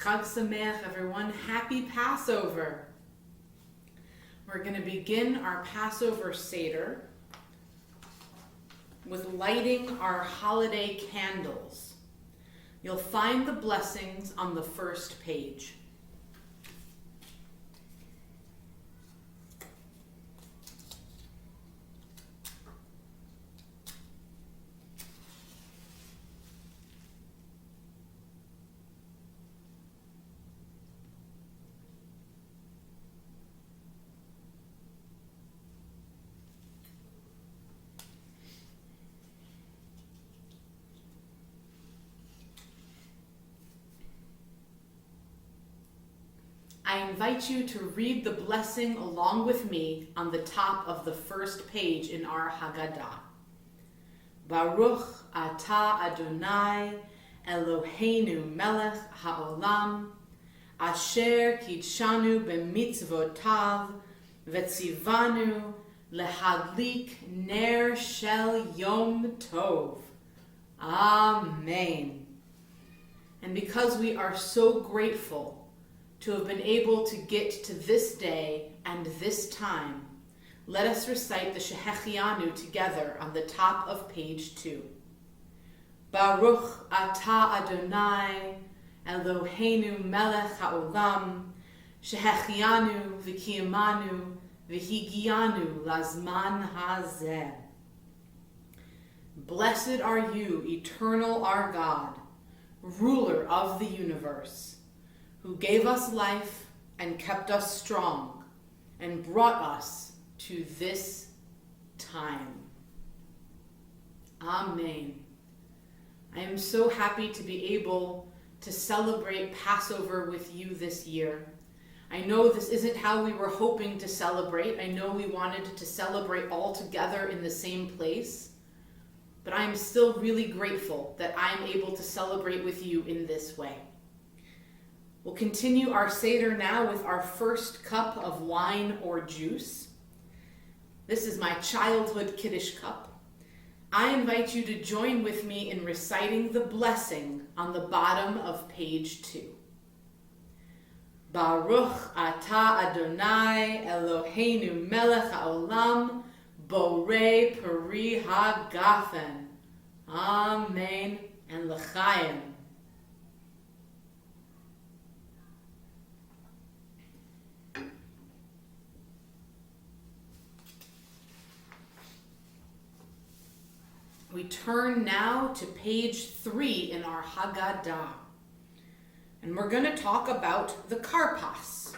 Chag Sameach, everyone. Happy Passover. We're going to begin our Passover Seder with lighting our holiday candles. You'll find the blessings on the first page. I invite you to read the blessing along with me on the top of the first page in our Haggadah. Baruch atah Adonai Eloheinu melech haolam asher kidshanu b'mitzvotav v'tzivanu lehadlik ner shel yom tov. Amen. And because we are so grateful to have been able to get to this day and this time, let us recite the Shehechianu together on the top of page 2. Baruch atah Adonai Eloheinu melech haolam Shehechianu v'kiyamanu v'higianu lazman hazeh. Blessed are you, eternal our God, ruler of the universe, who gave us life and kept us strong and brought us to this time. Amen. I am so happy to be able to celebrate Passover with you this year. I know this isn't how we were hoping to celebrate. I know we wanted to celebrate all together in the same place, but I am still really grateful that I'm able to celebrate with you in this way. We'll continue our Seder now with our first cup of wine or juice. This is my childhood Kiddush cup. I invite you to join with me in reciting the blessing on the bottom of page 2. Baruch atah Adonai Eloheinu melech haolam borei peri hagafen. Amen and l'chaim. We turn now to page 3 in our Haggadah, and we're going to talk about the karpas,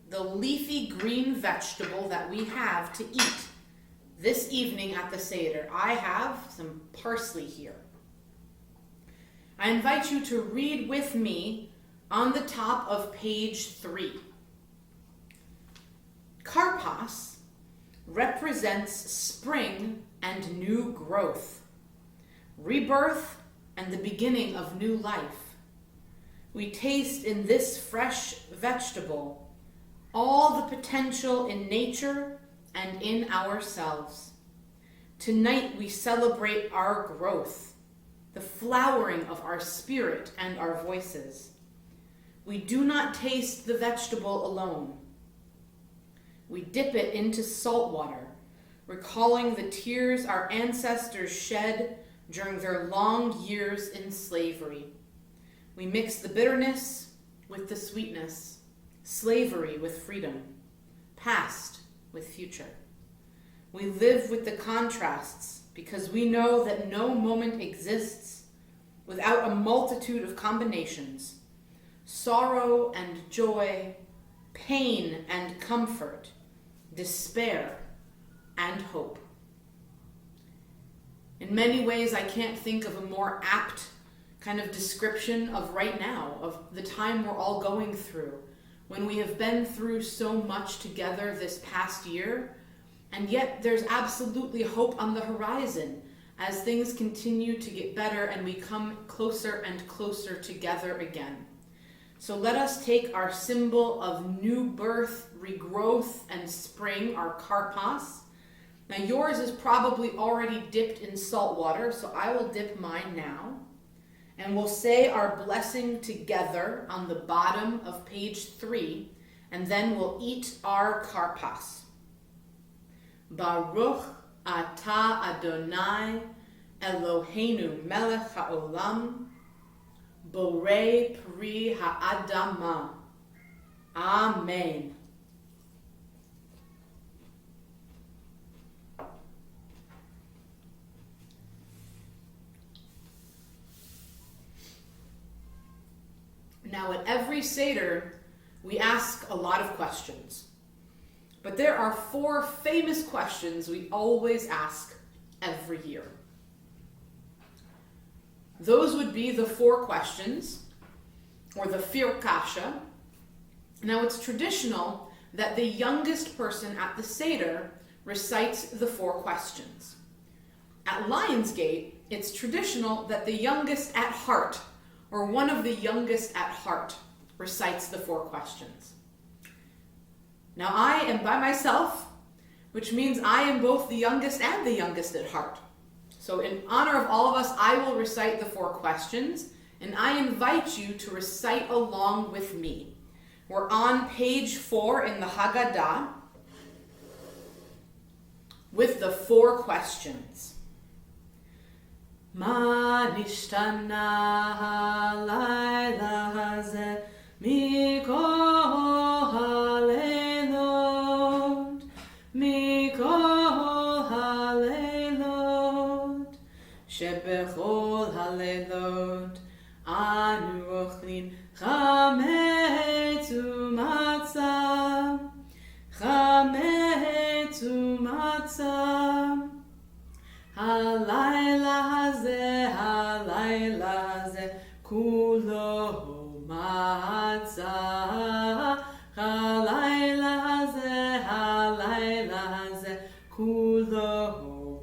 the leafy green vegetable that we have to eat this evening at the Seder. I have some parsley here. I invite you to read with me on the top of page 3. Karpas represents spring and new growth, rebirth and the beginning of new life. We taste in this fresh vegetable all the potential in nature and in ourselves. Tonight we celebrate our growth, the flowering of our spirit and our voices. We do not taste the vegetable alone. We dip it into salt water, recalling the tears our ancestors shed during their long years in slavery. We mix the bitterness with the sweetness, slavery with freedom, past with future. We live with the contrasts because we know that no moment exists without a multitude of combinations, sorrow and joy, pain and comfort, despair and hope. In many ways, I can't think of a more apt kind of description of right now, of the time we're all going through, when we have been through so much together this past year, and yet there's absolutely hope on the horizon as things continue to get better and we come closer and closer together again. So let us take our symbol of new birth, regrowth, and spring, our karpas. Now yours is probably already dipped in salt water, so I will dip mine now. And we'll say our blessing together on the bottom of page 3, and then we'll eat our karpas. Baruch atah Adonai Eloheinu melech haolam borei pri ha'adama. Amen. Now, at every Seder, we ask a lot of questions. But there are 4 famous questions we always ask every year. Those would be the 4 questions, or the Fir Kasha. Now, it's traditional that the youngest person at the Seder recites the 4 questions. At Lionsgate, it's traditional that the youngest at heart, or one of the youngest at heart, recites the 4 questions. Now, I am by myself, which means I am both the youngest and the youngest at heart. So in honor of all of us, I will recite the 4 questions, and I invite you to recite along with me. We're on page 4 in the Haggadah with the 4 questions. Ma nishtana halayla hazeh mikol halelot, mikol halelot, shebechol halelot anu ochlin chametz umatzah, chametz umatzah. Halayla hazeh, kulo matzah. Halayla hazeh, kulo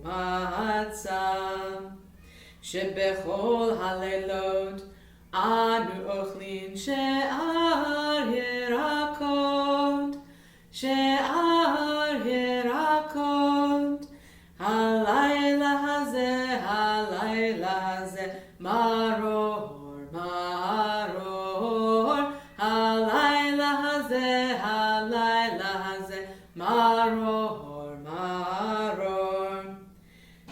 matzah. Shebechol halelot anu ochlin she'ar yerakot, she'ar yerakot. Halayla hazeh, maror, maror. Halayla hazeh, maror, maror.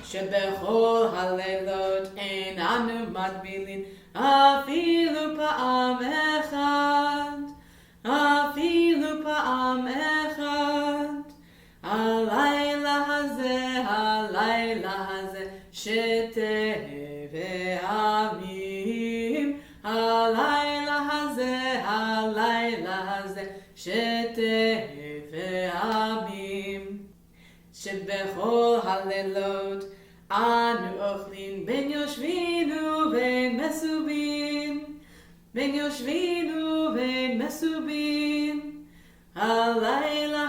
Shebechol halelot einanu matbilin, afilu pa'am echad, afilu pa'am echad. Halayla hazeh, sheteh ve'amim. Halayla hazeh, sheteh ve'amim. Shebechol halelot anu ochlin ben yoshvinu ben mesubin, ben yoshvinu ben mesubin. Halayla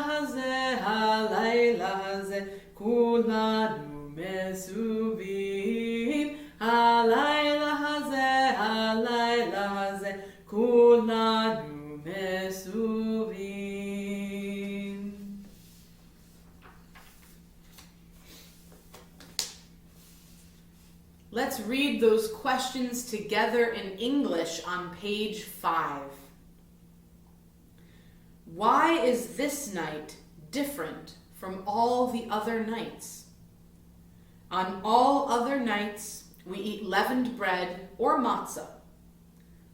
hazeh, kulanu mesubin. Halayla hazeh, kulanu mesubin. Let's read those questions together in English on page 5. Why is this night different from all the other nights? On all other nights, we eat leavened bread or matzah.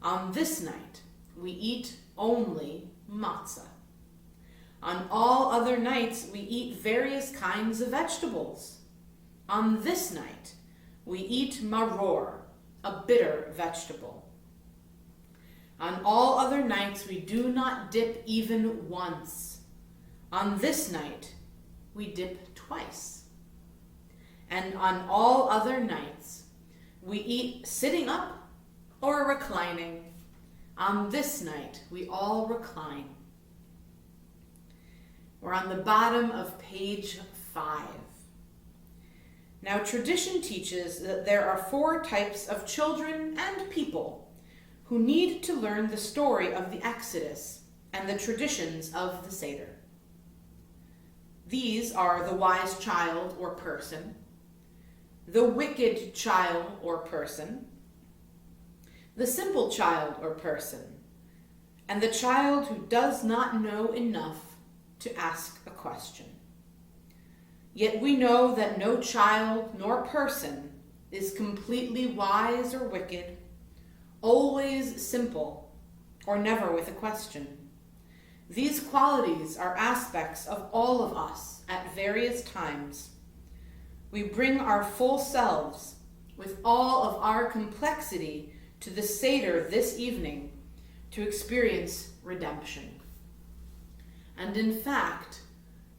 On this night, we eat only matzah. On all other nights, we eat various kinds of vegetables. On this night, we eat maror, a bitter vegetable. On all other nights, we do not dip even once. On this night, we dip twice. And on all other nights, we eat sitting up or reclining. On this night, we all recline. We're on the bottom of page 5. Now, tradition teaches that there are 4 types of children and people who need to learn the story of the Exodus and the traditions of the Seder. These are the wise child or person, the wicked child or person, the simple child or person, and the child who does not know enough to ask a question. Yet we know that no child nor person is completely wise or wicked, always simple, or never with a question. These qualities are aspects of all of us at various times. We bring our full selves with all of our complexity to the Seder this evening to experience redemption. And in fact,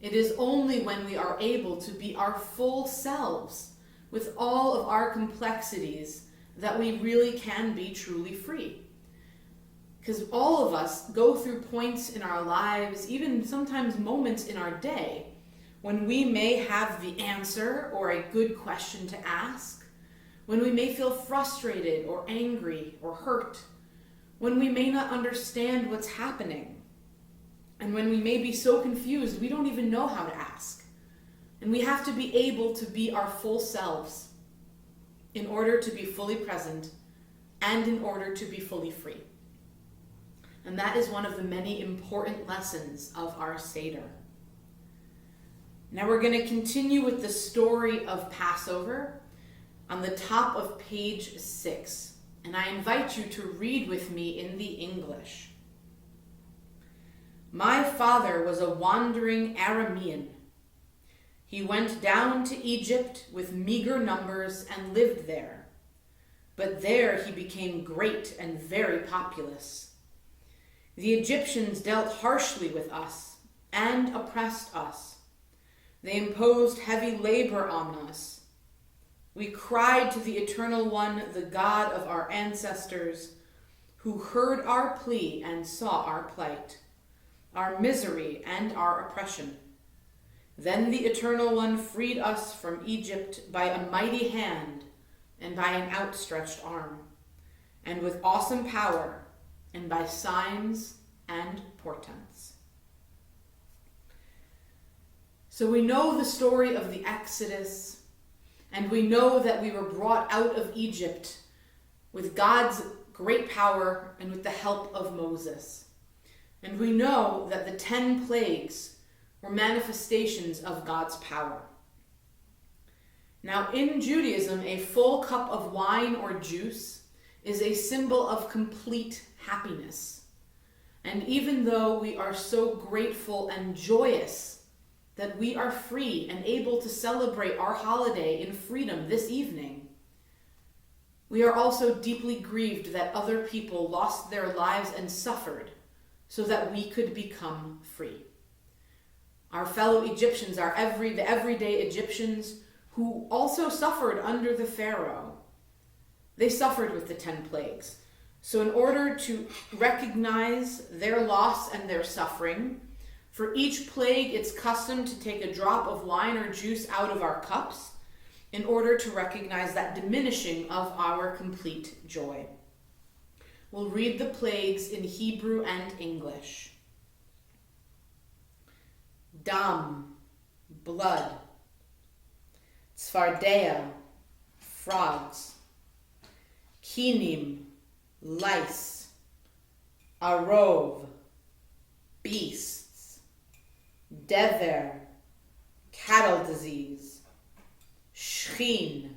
it is only when we are able to be our full selves with all of our complexities that we really can be truly free. Because all of us go through points in our lives, even sometimes moments in our day, when we may have the answer or a good question to ask, when we may feel frustrated or angry or hurt, when we may not understand what's happening, and when we may be so confused we don't even know how to ask. And we have to be able to be our full selves in order to be fully present and in order to be fully free. And that is one of the many important lessons of our Seder. Now we're going to continue with the story of Passover on the top of page 6. And I invite you to read with me in the English. My father was a wandering Aramean. He went down to Egypt with meager numbers and lived there. But there he became great and very populous. The Egyptians dealt harshly with us and oppressed us. They imposed heavy labor on us. We cried to the Eternal One, the God of our ancestors, who heard our plea and saw our plight, our misery and our oppression. Then the Eternal One freed us from Egypt by a mighty hand and by an outstretched arm, and with awesome power, and by signs and portents. So we know the story of the Exodus, and we know that we were brought out of Egypt with God's great power and with the help of Moses. And we know that the 10 plagues were manifestations of God's power. Now, in Judaism, a full cup of wine or juice is a symbol of complete happiness. And even though we are so grateful and joyous that we are free and able to celebrate our holiday in freedom this evening, we are also deeply grieved that other people lost their lives and suffered so that we could become free. Our fellow Egyptians are the everyday Egyptians who also suffered under the Pharaoh. They suffered with the 10 plagues. So in order to recognize their loss and their suffering, for each plague it's custom to take a drop of wine or juice out of our cups in order to recognize that diminishing of our complete joy. We'll read the plagues in Hebrew and English. Dam, blood. Tzfardea, frogs. Kinim, lice. Arov, beasts. Dever, cattle disease. Shchin,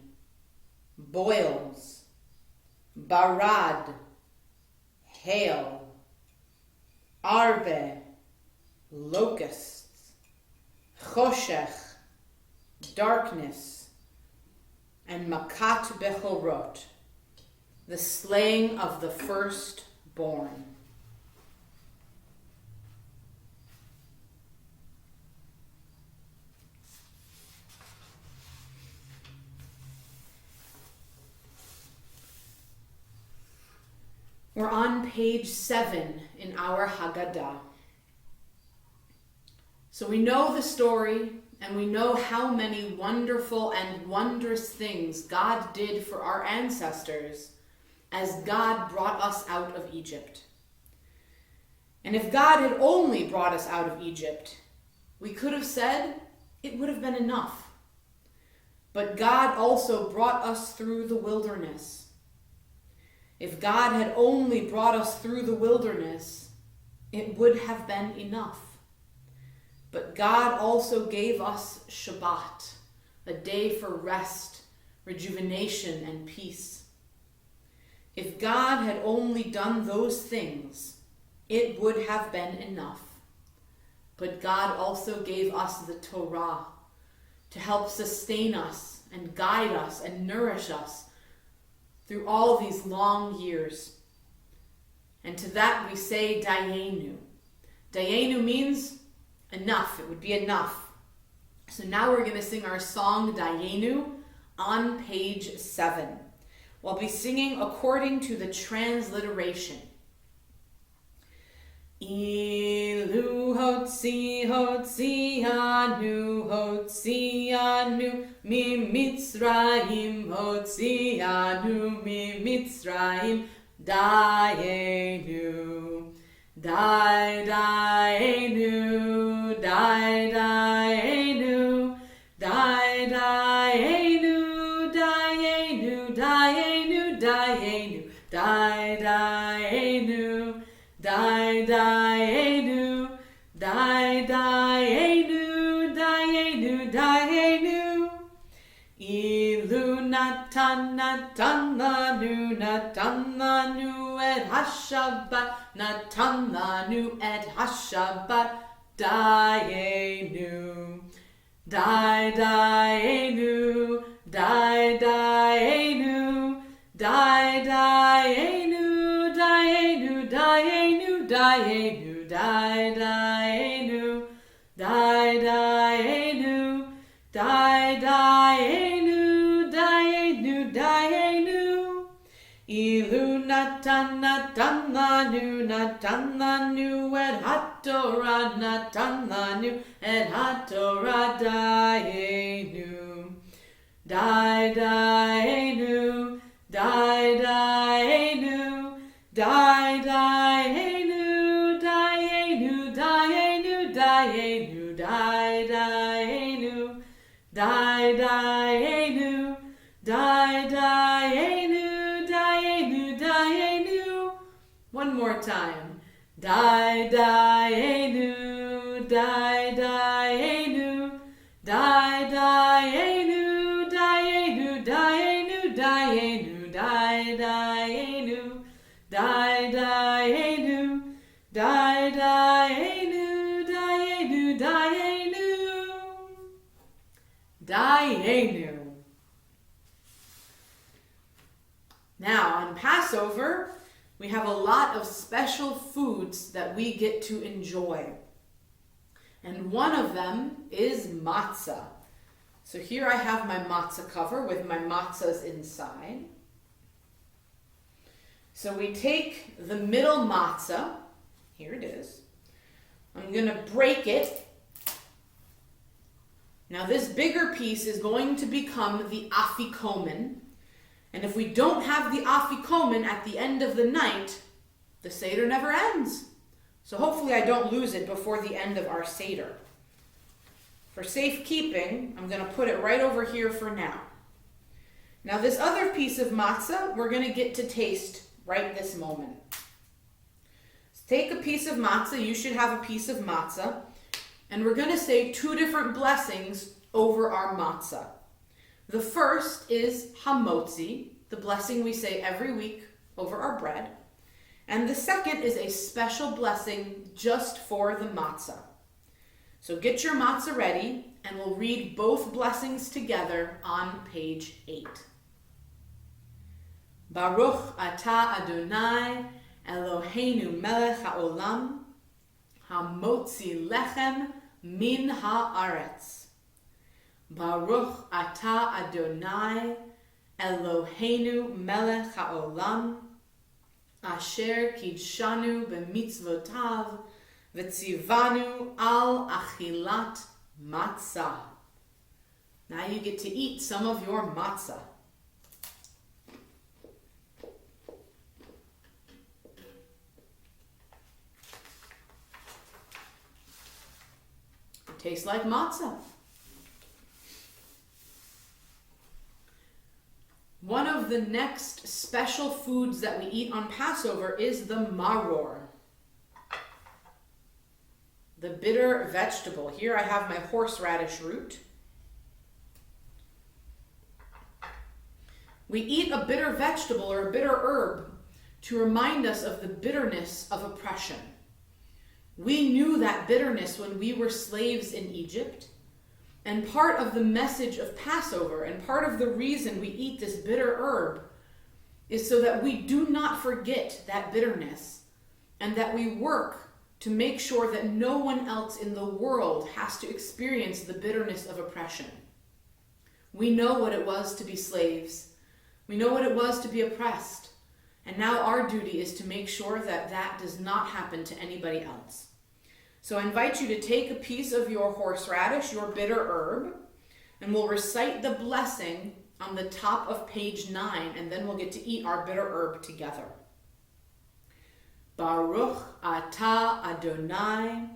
boils. Barad, hail. Arbe, locusts. Choshech, darkness. And makat bechorot, the slaying of the firstborn. We're on page 7 in our Haggadah. So we know the story, and we know how many wonderful and wondrous things God did for our ancestors as God brought us out of Egypt. And if God had only brought us out of Egypt, we could have said it would have been enough. But God also brought us through the wilderness. If God had only brought us through the wilderness, it would have been enough. But God also gave us Shabbat, a day for rest, rejuvenation, and peace. If God had only done those things, it would have been enough. But God also gave us the Torah to help sustain us and guide us and nourish us through all these long years. And to that we say Dayenu. Dayenu means enough. It would be enough. So now we're going to sing our song Dayenu on page 7. We'll be singing according to the transliteration. Ilu hotzianu mi Mitzrayim Dayenu Dayenu Dayenu Dayenu Dayenu Dayenu Dayenu Dayenu Dayenu Dayenu Ilu natan lanu et hashabbat Dayenu Dayenu Dayenu Dayenu Dayenu Dayenu Dayenu Dayenu Dayenu Dayenu Dayenu Ilu natan lanu et haTorah Dayenu Dayenu Dayenu Dayenu Dayenu Dayenu Dayenu Dayenu Dayenu Dayenu Dayenu. One more time. Dayenu Dayenu Dayenu Dayenu Dayenu Dayenu Dayenu Dayenu Dayenu Dayenu Dayenu. Now, on Passover, we have a lot of special foods that we get to enjoy. And one of them is matzah. So here I have my matzah cover with my matzahs inside. So we take the middle matzah. Here it is. I'm going to break it. Now this bigger piece is going to become the afikomen. And if we don't have the afikomen at the end of the night, the Seder never ends. So hopefully I don't lose it before the end of our Seder. For safekeeping, I'm going to put it right over here for now. Now this other piece of matzah, we're going to get to taste right this moment. So take a piece of matzah. You should have a piece of matzah. And we're going to say 2 different blessings over our matzah. The first is hamotzi, the blessing we say every week over our bread. And the second is a special blessing just for the matzah. So get your matzah ready, and we'll read both blessings together on page 8. Baruch atah Adonai Eloheinu melech haolam hamotzi lechem min haaretz. Baruch atah Adonai Eloheinu melech haolam asher kidshanu b'mitzvotav v'tzivanu al achilat matzah. Now you get to eat some of your matzah. It tastes like matzah. One of of the next special foods that we eat on Passover is the maror, the bitter vegetable. Here I have my horseradish root. We eat a bitter vegetable or a bitter herb to remind us of the bitterness of oppression. We knew that bitterness when we were slaves in Egypt. And part of the message of Passover and part of the reason we eat this bitter herb is so that we do not forget that bitterness and that we work to make sure that no one else in the world has to experience the bitterness of oppression. We know what it was to be slaves. We know what it was to be oppressed. And now our duty is to make sure that that does not happen to anybody else. So I invite you to take a piece of your horseradish, your bitter herb, and we'll recite the blessing on the top of page 9, and then we'll get to eat our bitter herb together. Baruch atah Adonai,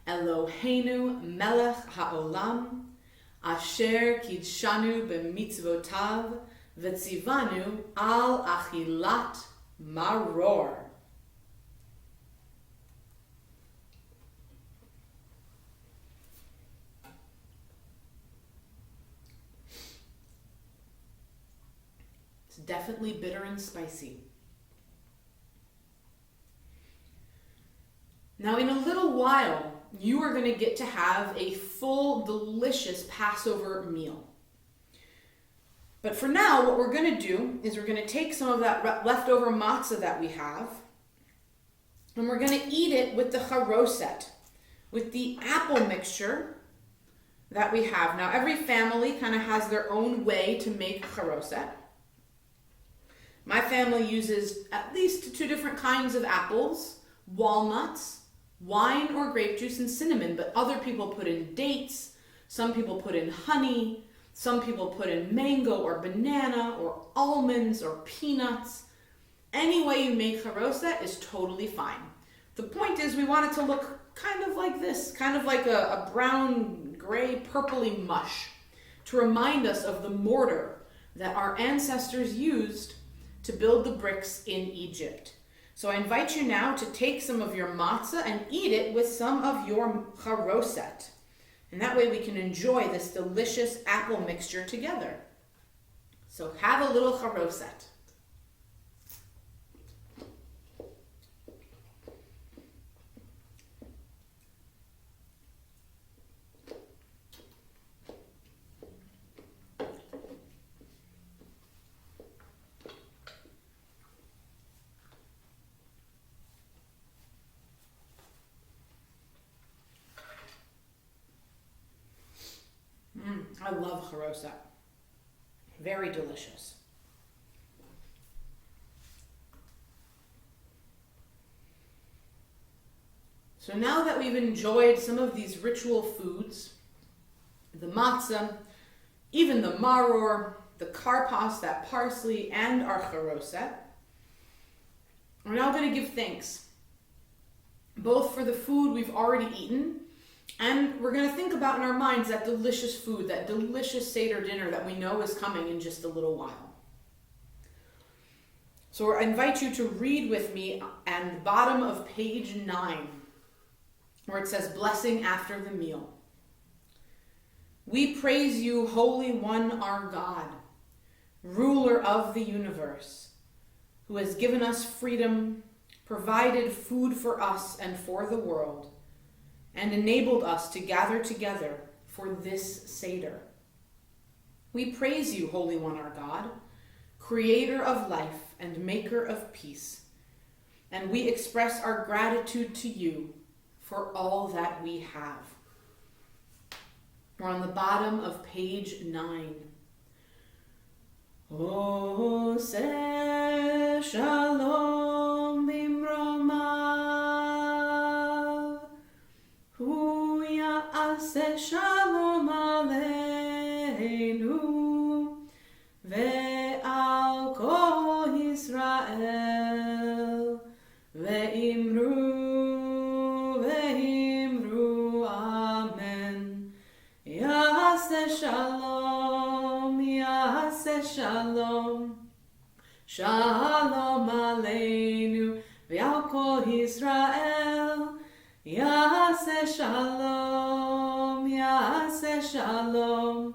Eloheinu melech haolam, asher kidshanu b'mitzvotav, v'tzivanu al achilat maror. It's definitely bitter and spicy. Now, in a little while, you are going to get to have a full, delicious Passover meal. But for now, what we're going to do is we're going to take some of that leftover matzah that we have, and we're going to eat it with the charoset, with the apple mixture that we have. Now, every family kind of has their own way to make charoset. My family uses at least 2 different kinds of apples, walnuts, wine or grape juice, and cinnamon, but other people put in dates, some people put in honey, some people put in mango or banana or almonds or peanuts. Any way you make charoset is totally fine. The point is we want it to look kind of like this, kind of like a brown, gray, purpley mush, to remind us of the mortar that our ancestors used to build the bricks in Egypt. So I invite you now to take some of your matzah and eat it with some of your charoset. And that way we can enjoy this delicious apple mixture together. So have a little charoset. I love charoset. Very delicious. So now that we've enjoyed some of these ritual foods, the matzah, even the maror, the karpas, that parsley, and our charoset, we're now going to give thanks, both for the food we've already eaten, and we're going to think about in our minds that delicious food, that delicious Seder dinner that we know is coming in just a little while. So I invite you to read with me at the bottom of page 9, where it says, blessing after the meal. We praise you, Holy One, our God, ruler of the universe, who has given us freedom, provided food for us and for the world, and enabled us to gather together for this Seder. We praise you, Holy One, our God, creator of life and maker of peace, and we express our gratitude to you for all that we have. We're on the bottom of page 9. O se shalom bimromav, hu ya'aseh shalom aleinu, ve'al kol Yisrael, ve'imru amen. Ya'aseh shalom, Ya'aseh shalom. Shalom Aleinu ve'al kol Yisrael. Yaseh Shalom, Yaseh Shalom.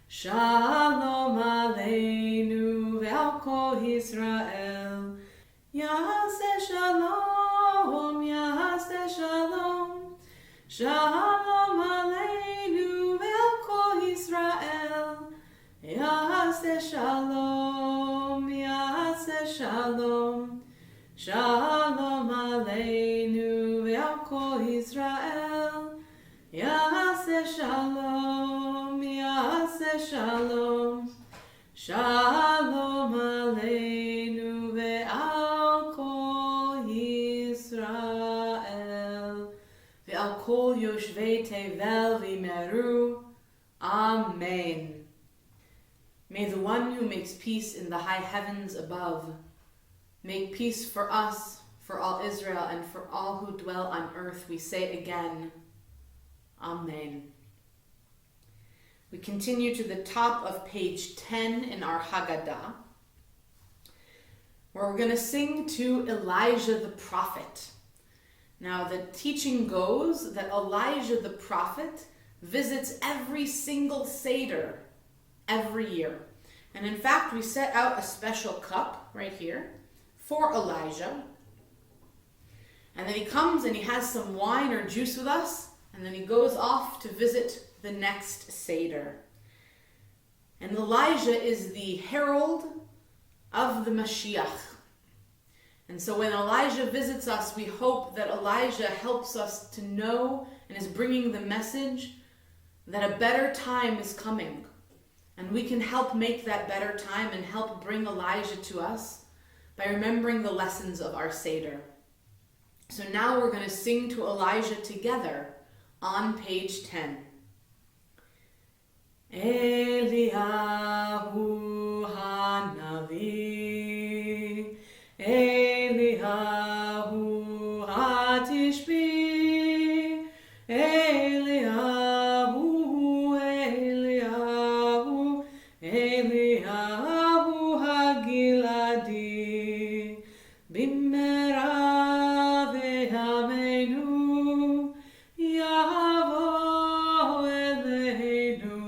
Shalom Aleinu ve'al kol Yisrael. Yaseh Shalom, Yaseh Shalom. Shalom Aleinu ve'al kol Yisrael. Yaseh Shalom, Yaseh Shalom. Shalom Aleinu ve'al kol Yisrael. Yaseh Shalom, Yaseh Shalom. Shalom Aleinu ve'al kol Yisrael. Ve'al kol yoshvei tevel v'meru. Amen. May the one who makes peace in the high heavens above make peace for us, for all Israel, and for all who dwell on earth. We say again, Amen. We continue to the top of page 10 in our Haggadah, where we're going to sing to Elijah the prophet. Now, the teaching goes that Elijah the prophet visits every single Seder every year. And in fact, we set out a special cup right here for Elijah. And then he comes and he has some wine or juice with us, and then he goes off to visit the next Seder. And Elijah is the herald of the Mashiach. And so when Elijah visits us, we hope that Elijah helps us to know and is bringing the message that a better time is coming. And we can help make that better time and help bring Elijah to us by remembering the lessons of our Seder. So now we're going to sing to Elijah together on page 10. Eliyahu Hanavi, Eliyahu Hatishbi, Eliyahu, Eliyahu, Eliyahu Hagiladi, Bimera ve'amenu, Yavo Eleinu,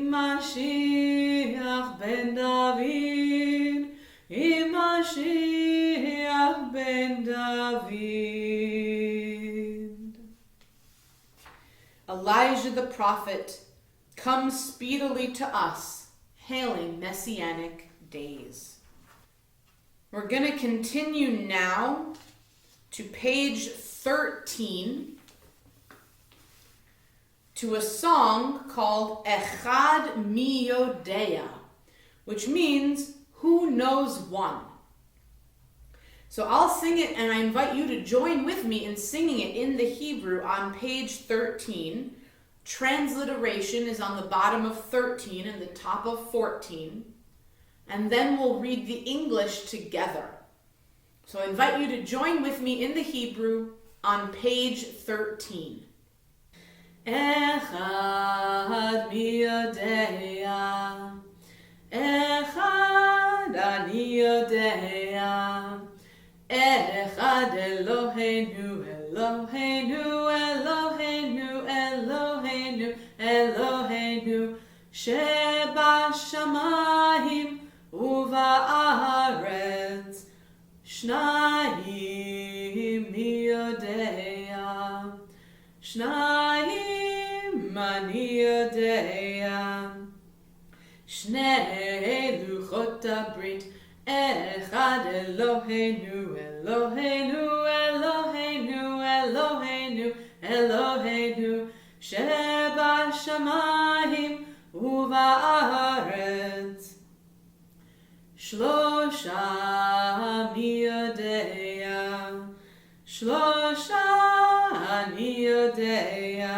Mashiach ben David, Mashiach ben David. Elijah the prophet comes speedily to us, hailing messianic days. We're going to continue now to page 13 to a song called Echad Mi Yodea, which means who knows one. So I'll sing it, and I invite you to join with me in singing it in the Hebrew on page 13. Transliteration is on the bottom of 13 and the top of 14. And then we'll read the English together. So I invite you to join with me in the Hebrew on page 13. Echad mi yodea, Echad ani yodea, Echad Eloheinu, Eloheinu, Eloheinu, Eloheinu, Eloheinu, Shebashamayim uba'aretz, Shnayim mi yodea, Shnayim ani yodea, Shnei luchot habrit, Echad Eloheinu, Eloheinu, Eloheinu, Eloheinu, Eloheinu, Shebashamayim uba'aretz, Shlosha mi yodea, Shlosha ani yodea,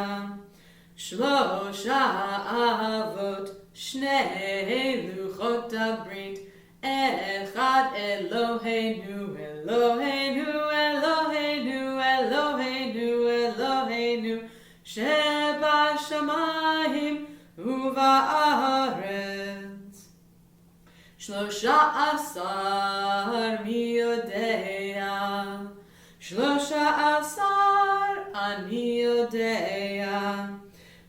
Shlosha avot, Shnei luchot habrit, Echad Eloheinu, Eloheinu, Eloheinu, Eloheinu, Eloheinu, Shebashamayim uba'aretz. 13 מי יודע, 13 אני יודע,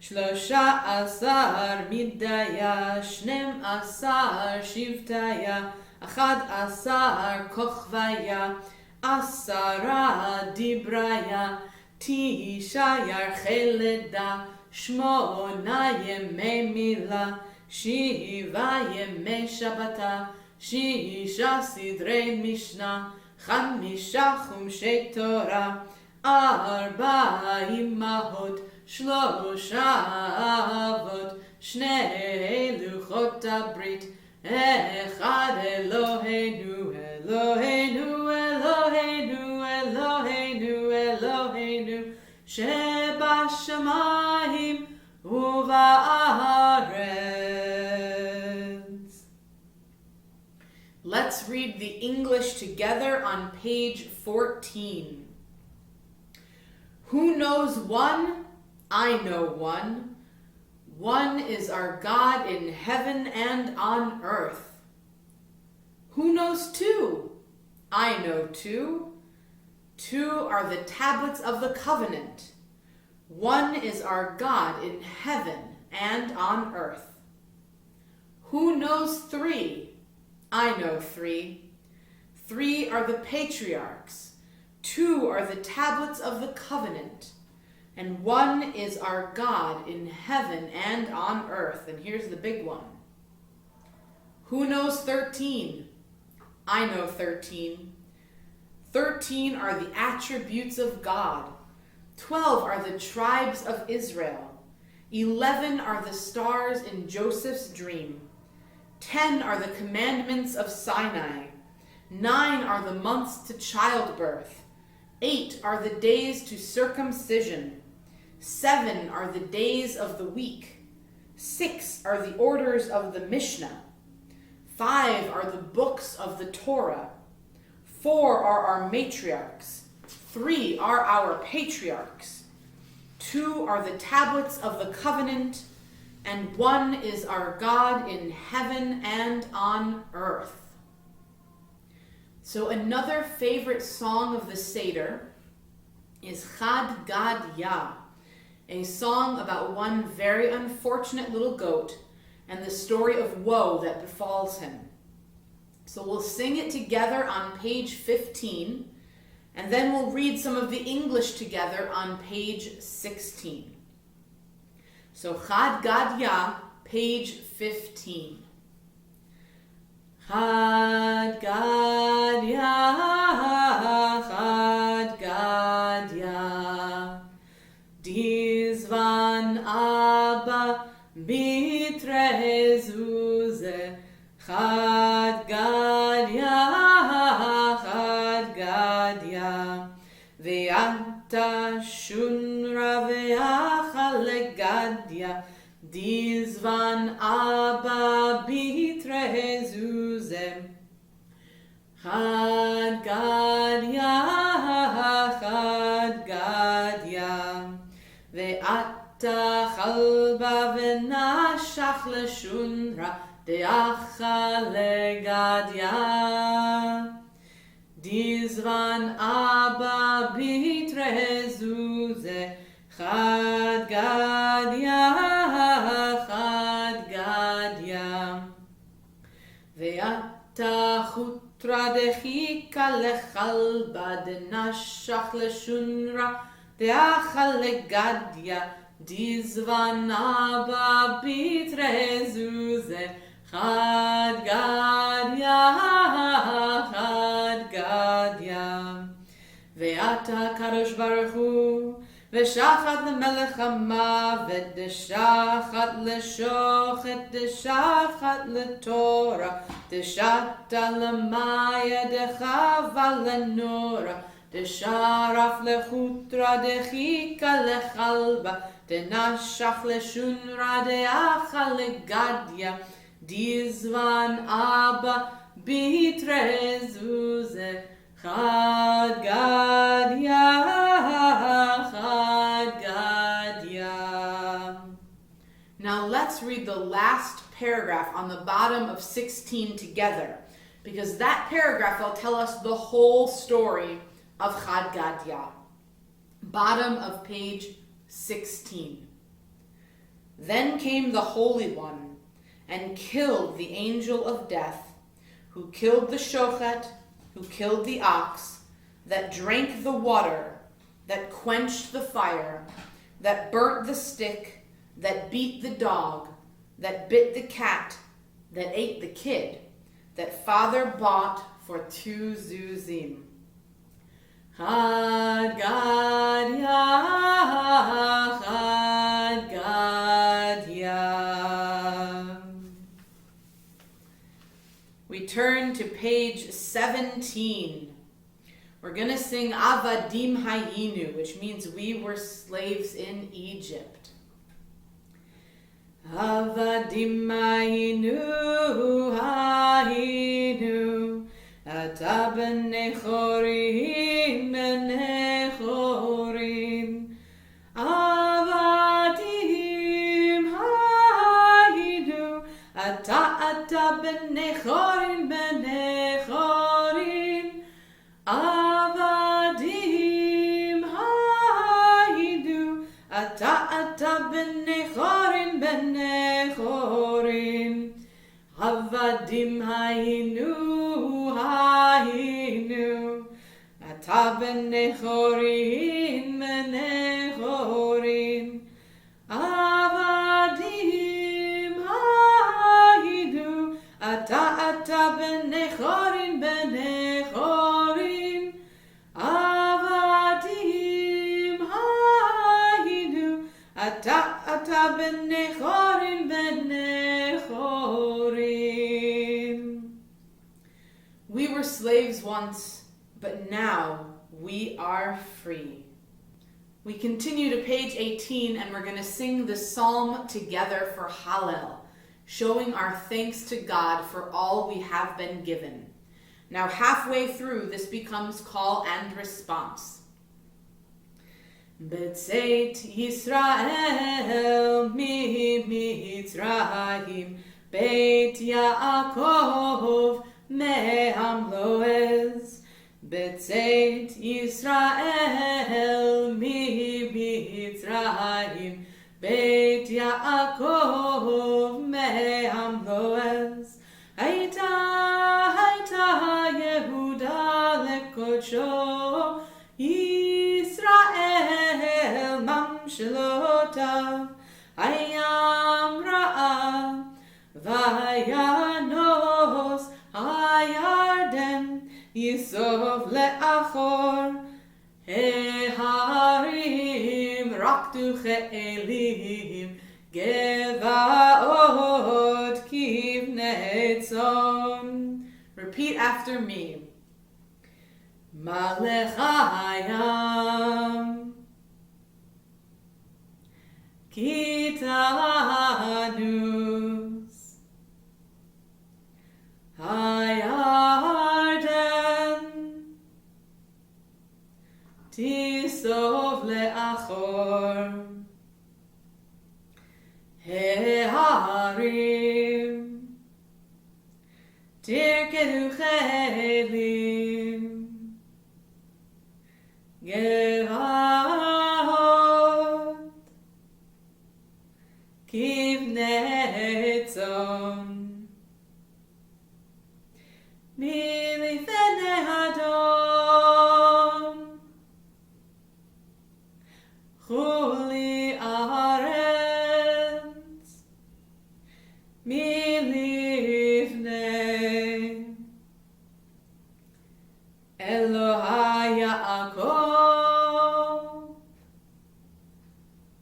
13 מידיה, 12 שבטיה, 11 כוכביה, 10 דיבריה, 9 ירחי לידה, 8 ימי מילה, 7 ימי שבתה, 6 סדרי משנה, 5 חומשי תורה, 4 אמהות, 3 אבות, 2 לוחות הברית, 1 אלוהינו, אלוהינו, אלוהינו, אלוהינו, אלוהינו, שבשמיים ובארץ. Let's read the English together on page 14. Who knows one? I know one. One is our God in heaven and on earth. Who knows two? I know two. 2 are the tablets of the covenant. 1 is our God in heaven and on earth. Who knows 3? I know 3. 3 are the patriarchs. 2 are the tablets of the covenant. And 1 is our God in heaven and on earth. And here's the big one. Who knows 13? I know 13. 13 are the attributes of God. 12 are the tribes of Israel. 11 are the stars in Joseph's dream. 10 are the commandments of Sinai. 9 are the months to childbirth. 8 are the days to circumcision. 7 are the days of the week. 6 are the orders of the Mishnah. 5 are the books of the Torah. 4 are our matriarchs. 3 are our patriarchs. 2 are the tablets of the covenant. And 1 is our God in heaven and on earth. So another favorite song of the Seder is Chad Gad Yah, a song about one very unfortunate little goat and the story of woe that befalls him. So we'll sing it together on page 15, and then we'll read some of the English together on page 16. So Chad Gad Yah, page 15. Chad Gad Yah, Chad Gad Yah, Dizvan Abba Bitre Zuze, Chad Gad Yah, Chad Gad Yah, Ve'ata Shunra Ve'achal Legadia, Dizvan Abba Bitre Zuze, Chad Gad Yah, Chad Gad Yah, Ve'ata Chalba Ve'nashach Leshunra, De'achal Legadia, Dizvan Abba Bitre Zuze, Chad Gad Yah, Chad Gad Yah, Ve'ata Chutra Dechika Lechalba, De'nashach Leshunra, De'achal Legadia, Dizvan Abba Bitre Zuze, Chad Gad Yah, Chad Gad Yah, Ve'ata Kadosh Baruch Hu, Ve'shachat lemelech hamavet, De'shachat leshochet, De'shachat letorah, De'shata lemaya, De'chava lenora, De'sharaf lechutra, De'chika lechalba, De'nashach leshunra, De'achal legadia, Dizvan Abba Bitre Zuze, Chad Gad Yah, Chad Gad Yah. Now let's read the last paragraph on the bottom of 16 together, because that paragraph will tell us the whole story of Chad Gadya. Bottom of page 16. Then came the Holy One and killed the angel of death, who killed the shochet, who killed the ox, that drank the water, that quenched the fire, that burnt the stick, that beat the dog, that bit the cat, that ate the kid, that father bought for 2 zuzim. Chad Gadya, Chad Gadya. We turn to page 17. We're going to sing Avadim Hayinu, which means we were slaves in Egypt. Avadim Hayinu, Hayinu, Ata b'nei chorim, b'nei chorim. Avadim Hayinu, Ata b'nei chorim, b'nei chorim. Avadim hayinu, ata b'nei chorim, b'nei chorim. Avadim hayinu, hayinu, ata b'nei chorim, b'nei chorim. Avadim hayinu, ata b'nei chorim, b'nei chorim. Avadim hayinu, ata b'nei chorim, b'nei chorim. We were slaves once, but now we are free. We continue to page 18, and we're going to sing the psalm together for Hallel, showing our thanks to God for all we have been given. Now, halfway through, this becomes call and response. B'tzeit Yisrael mi Mitzrayim, Beit Yaakov me'am loez. B'tzeit Yisrael mi Mitzrayim, Beit Yaakov me'am loez. Hayta Yehuda lekodsho, Yisrael mamshelotav. Hayam ra'ah vayanos hayarden, Yisov le'achor. Heharim raktu che'elim, Gevaot kivnei tzon. Repeat after me. Malech hayam, Kitanus, Hayarden, Tisov le'achor. Heharim, Tirkedu chelim, Gehot kivnei tzon. Milifnei Hadon, Chuli Aretz, Milifnei Elohai Yaakov,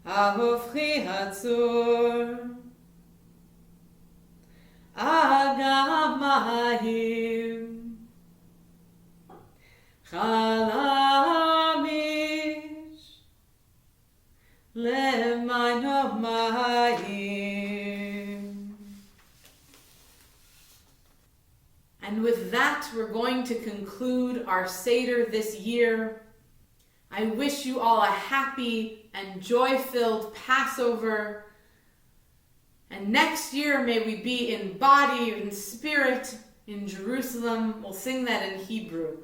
Ahofchi Hatzur, Agamayim, Chalamish, Lemanomayim. And with that, we're going to conclude our Seder this year. I wish you all a happy and joy-filled Passover. And next year, may we be in body, in spirit, in Jerusalem. We'll sing that in Hebrew.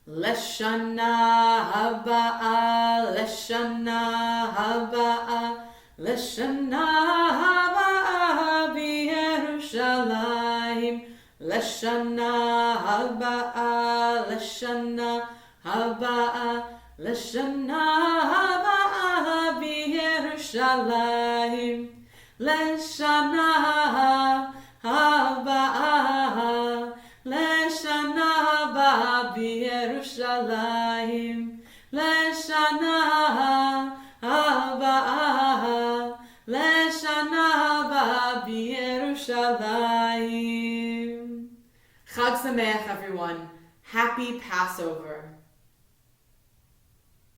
Leshana Haba'a, Leshana Haba'a, Leshana Haba'a b'Yerushalayim. Leshana Haba'a, Leshana Haba'a, Leshana Haba'a b'Yerushalayim. Leshana Haba'a, Leshana Haba'a b'Yerushalayim. Leshana Haba'a, Leshana Haba'a b'Yerushalayim. Chag Sameach, everyone. Happy Passover.